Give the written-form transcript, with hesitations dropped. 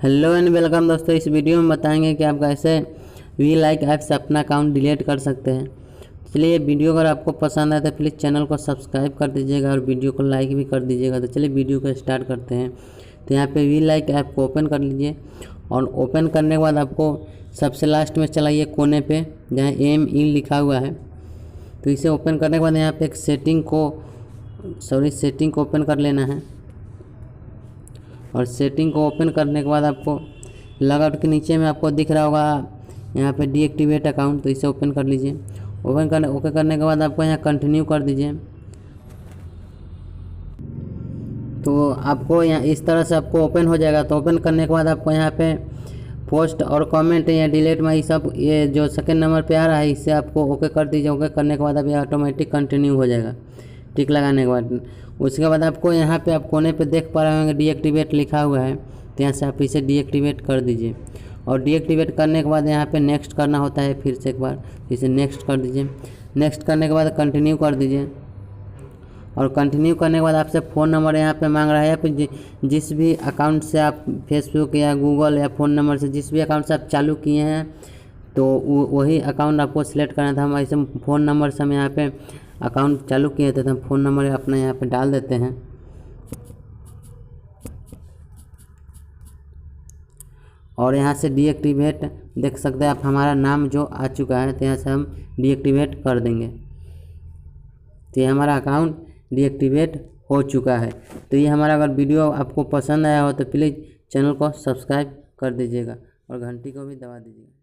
Hello and welcome दोस्तों। इस video में बताएंगे कि आप कैसे welike ऐप से अपना अकाउंट डिलीट कर सकते हैं। चलिए वीडियो अगर आपको पसंद आए तो प्लीज़ चैनल को सब्सक्राइब कर दीजिएगा और वीडियो को लाइक भी कर दीजिएगा। तो चलिए वीडियो को स्टार्ट करते हैं। तो यहाँ पे welike ऐप को ओपन कर लीजिए और ओपन करने के बाद आपको सबसे लास्ट में चलाइए कोने पे जहाँ एम इन लिखा हुआ है। तो इसे ओपन करने के बाद यहाँ पे एक सेटिंग को ओपन कर लेना है और सेटिंग को ओपन करने के बाद आपको लॉगआउट के नीचे में आपको दिख रहा होगा यहाँ पे डीएक्टिवेट अकाउंट। तो इसे ओपन कर लीजिए। ओके करने के बाद आपको यहाँ कंटिन्यू कर दीजिए। तो आपको यहाँ इस तरह से आपको ओपन हो जाएगा। तो ओपन करने के बाद आपको यहाँ पे पोस्ट और कमेंट या डिलीट में ये जो सेकंड नंबर पे आ रहा है इसे आपको ओके कर दीजिए। ओके करने के बाद अभी ऑटोमेटिक कंटिन्यू हो जाएगा टिक लगाने के बाद। उसके बाद आपको यहाँ पे आप कोने पे देख पा रहे होंगे डीएक्टिवेट लिखा हुआ है। तो यहाँ से आप इसे डीएक्टिवेट कर दीजिए और डीएक्टिवेट करने के बाद यहाँ पे नेक्स्ट करना होता है। फिर से एक बार इसे नेक्स्ट कर दीजिए। नेक्स्ट करने के बाद कंटिन्यू कर दीजिए और कंटिन्यू करने के बाद आपसे फ़ोन नंबर यहाँ पे मांग रहा है। या फिर जिस भी अकाउंट से आप फेसबुक या गूगल या फ़ोन नंबर से जिस भी अकाउंट से आप चालू किए हैं तो वही अकाउंट आपको सिलेक्ट करना था। हम ऐसे फ़ोन नंबर से हम यहाँ पे अकाउंट चालू किए थे तो हम फ़ोन नंबर अपना यहाँ पे डाल देते हैं और यहाँ से डीएक्टिवेट देख सकते हैं आप हमारा नाम जो आ चुका है। तो यहाँ से हम डीएक्टिवेट कर देंगे। तो ये हमारा अकाउंट डीएक्टिवेट हो चुका है। तो ये हमारा अगर वीडियो आपको पसंद आया हो तो प्लीज़ चैनल को सब्सक्राइब कर दीजिएगा और घंटी को भी दबा दीजिएगा।